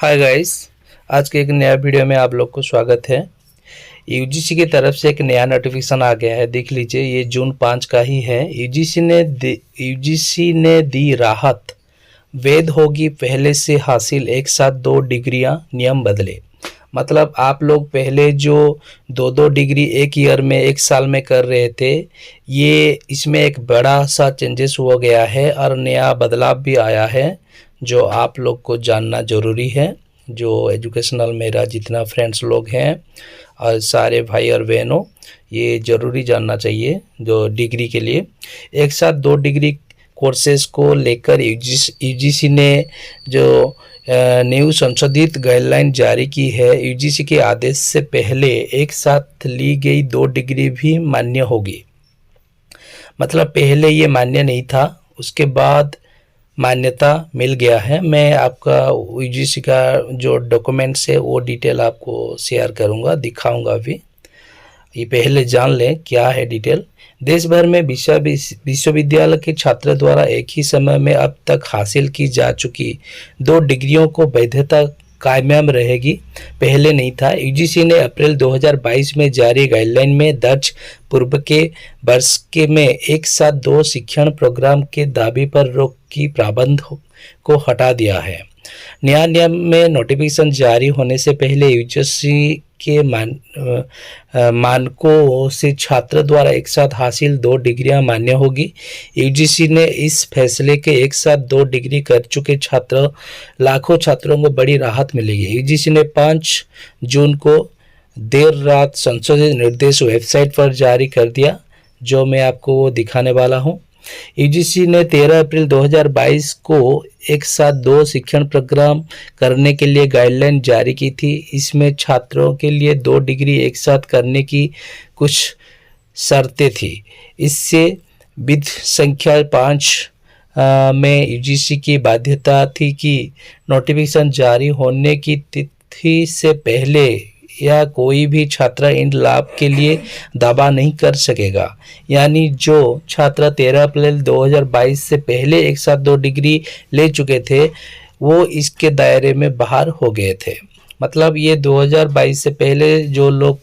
Hi guys, आज के एक नया वीडियो में आप लोग को स्वागत है। यूजीसी की तरफ से एक नया नोटिफिकेशन आ गया है, देख लीजिए। ये जून 5 का ही है। यूजीसी ने दी राहत, वैध होगी पहले से हासिल एक साथ 2 डिग्रियां, नियम बदले। मतलब आप लोग पहले जो 2-2 डिग्री एक ईयर में, एक साल में कर रहे थे, ये इसमें एक बड़ा सा चेंजेस हो गया है और नया बदलाव भी आया है, जो आप लोग को जानना ज़रूरी है। जो एजुकेशनल मेरा जितना फ्रेंड्स लोग हैं और सारे भाई और बहनों, ये ज़रूरी जानना चाहिए। जो डिग्री के लिए एक साथ 2 डिग्री कोर्सेज को लेकर यूजीसी ने जो न्यू संशोधित गाइडलाइन जारी की है। यूजीसी के आदेश से पहले एक साथ ली गई 2 डिग्री भी मान्य होगी। मतलब पहले ये मान्य नहीं था, उसके बाद मान्यता मिल गया है। मैं आपका यूजीसी का जो डॉक्यूमेंट्स है वो डिटेल आपको शेयर करूंगा, दिखाऊंगा भी। ये पहले जान लें क्या है डिटेल। देश भर में विश्वविद्यालय के छात्र द्वारा एक ही समय में अब तक हासिल की जा चुकी 2 डिग्रियों को वैधता कायम रहेगी, पहले नहीं था। यूजीसी ने अप्रैल 2022 में जारी गाइडलाइन में दर्ज पूर्व के वर्ष के में एक साथ 2 शिक्षण प्रोग्राम के दावे पर रोक की प्रावधान को हटा दिया है। नया नियम में नोटिफिकेशन जारी होने से पहले यूजीसी के मानकों से छात्र द्वारा एक साथ हासिल 2 डिग्रियां मान्य होगी। यूजीसी ने इस फैसले के एक साथ 2 डिग्री कर चुके लाखों छात्रों को बड़ी राहत मिलेगी। यूजीसी ने 5 जून को देर रात संशोधित निर्देश वेबसाइट पर जारी कर दिया, जो मैं आपको वो दिखाने वाला हूँ। यूजीसी ने 13 अप्रैल 2022 को एक साथ 2 शिक्षण प्रोग्राम करने के लिए गाइडलाइन जारी की थी। इसमें छात्रों के लिए 2 डिग्री एक साथ करने की कुछ शर्तें थी। इससे विधि संख्या 5 में यूजीसी की बाध्यता थी कि नोटिफिकेशन जारी होने की तिथि से पहले या कोई भी छात्र इन लाभ के लिए दावा नहीं कर सकेगा। यानी जो छात्र 13 अप्रैल 2022 से पहले एक साथ 2 डिग्री ले चुके थे, वो इसके दायरे में बाहर हो गए थे। मतलब ये 2022 से पहले जो लोग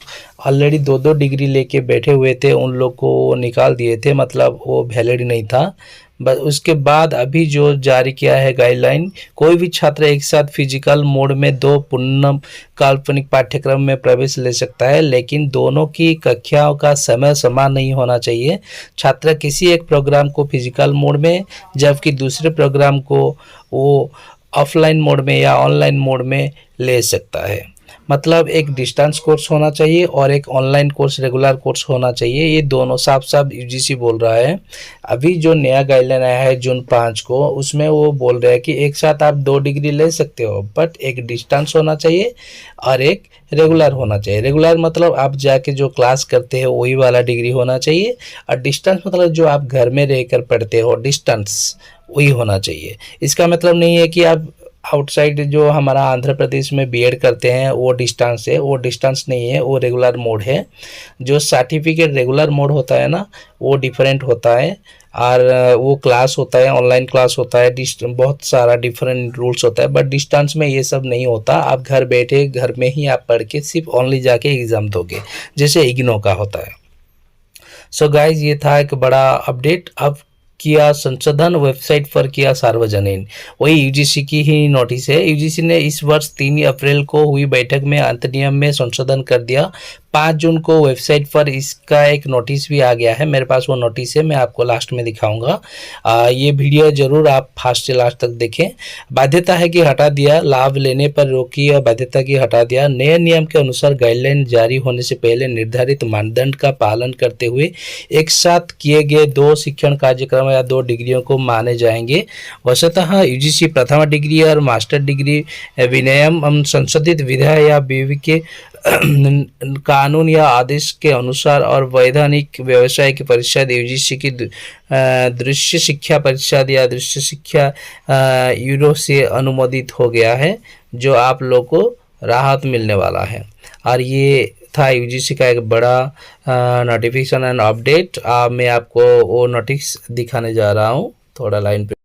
ऑलरेडी 2-2 डिग्री लेके बैठे हुए थे, उन लोग को निकाल दिए थे, मतलब वो वैलिड नहीं था। बस उसके बाद अभी जो जारी किया है गाइडलाइन, कोई भी छात्र एक साथ फिजिकल मोड में 2 पूर्ण काल्पनिक पाठ्यक्रम में प्रवेश ले सकता है, लेकिन दोनों की कक्षाओं का समय समान नहीं होना चाहिए। छात्र किसी एक प्रोग्राम को फिजिकल मोड में, जबकि दूसरे प्रोग्राम को वो ऑफलाइन मोड में या ऑनलाइन मोड में ले सकता है। मतलब एक डिस्टेंस कोर्स होना चाहिए और एक ऑनलाइन कोर्स, रेगुलर कोर्स होना चाहिए। ये दोनों साफ साफ यूजीसी बोल रहा है। अभी जो नया गाइडलाइन आया है जून 5 को, उसमें वो बोल रहा है कि एक साथ आप 2 डिग्री ले सकते हो, बट एक डिस्टेंस होना चाहिए और एक रेगुलर होना चाहिए। रेगुलर मतलब आप जाके जो क्लास करते हो वही वाला डिग्री होना चाहिए, और डिस्टेंस मतलब जो आप घर में रहकर पढ़ते हो, डिस्टेंस वही होना चाहिए। इसका मतलब नहीं है कि आप आउटसाइड जो हमारा आंध्र प्रदेश में बीएड करते हैं वो डिस्टेंस है, वो डिस्टेंस नहीं है, वो रेगुलर मोड है। जो सर्टिफिकेट रेगुलर मोड होता है ना, वो डिफरेंट होता है, और वो क्लास होता है, ऑनलाइन क्लास होता है, बहुत सारा डिफरेंट रूल्स होता है। बट डिस्टेंस में ये सब नहीं होता। आप घर बैठे घर में ही आप पढ़ के सिर्फ ओनली जाके एग्ज़ाम दोगे, जैसे इग्नो का होता है। सो गाइज, ये था एक बड़ा अपडेट। अब किया संशोधन, वेबसाइट पर किया सार्वजनिक, वही यूजीसी की ही नोटिस है। यूजीसी ने इस वर्ष 3 अप्रैल को हुई बैठक में अंत नियम में संशोधन कर दिया। 5 जून को वेबसाइट पर इसका एक नोटिस भी आ गया है। मेरे पास वो नोटिस है, मैं आपको लास्ट में दिखाऊंगा। ये वीडियो जरूर आप फास्ट से लास्ट तक देखें। बाध्यता है कि हटा दिया, लाभ लेने पर रोकी और बाध्यता की हटा दिया। नए नियम के अनुसार गाइडलाइन जारी होने से पहले निर्धारित मानदंड का पालन करते हुए एक साथ किए गए 2 शिक्षण कार्यक्रम या 2 डिग्रियों को माने जाएंगे। वस्तुतः यूजीसी प्रथम डिग्री और मास्टर डिग्री विनियम संशोधित विधा या बीवी के कानून या आदेश के अनुसार और वैधानिक व्यावसायिक परिषद यूजीसी की दृश्य शिक्षा परिषद या दृश्य शिक्षा यूरो से अनुमोदित हो गया है, जो आप लोग को राहत मिलने वाला है। और ये था यूजीसी का एक बड़ा नोटिफिकेशन एंड अपडेट। मैं आपको वो नोटिस दिखाने जा रहा हूँ, थोड़ा लाइन पे।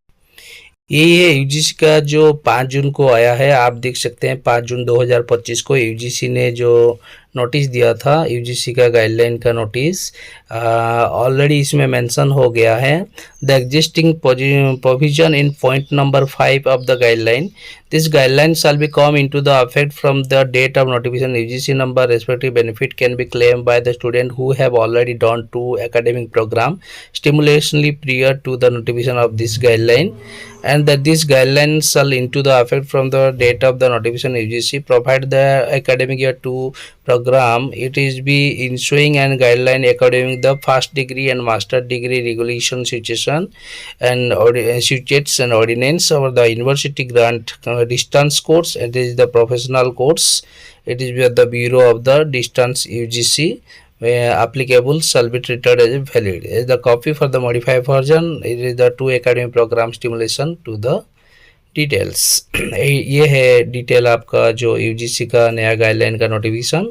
यही है यूजीसी का जो 5 जून को आया है। आप देख सकते हैं 5 जून 2025 को यूजीसी ने जो नोटिस दिया था, यूजीसी का गाइडलाइन का नोटिस ऑलरेडी इसमें मेंशन हो गया है। The existing provision in point number 5 of the guideline, this guideline shall be come into the effect from the date of notification. UGC number respective benefit can be claim by the student who have already done two academic program stimulationally prior to the notification of this guideline, and that this guideline shall into the effect from the date of the notification UGC provide the academic year 2 program it is be ensuing and guideline academic the first degree and master degree regulation situation and statutes and ordinance over the university grant distance course. It is the professional course, it is with the bureau of the distance UGC applicable shall be treated as valid. Is the copy for the modified version, it is the 2 academic program stimulation to the details. ये है detail आपका जो UGC का नया guideline का notification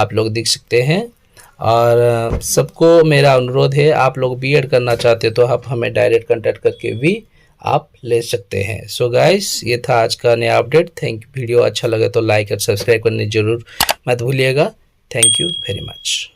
आप लोग देख सकते हैं। और सबको मेरा अनुरोध है, आप लोग बीएड करना चाहते तो आप हमें डायरेक्ट कांटेक्ट करके भी आप ले सकते हैं। सो गाइस, ये था आज का नया अपडेट। Thank you. वीडियो अच्छा लगे तो लाइक और सब्सक्राइब करने जरूर मत भूलिएगा। Thank you very much.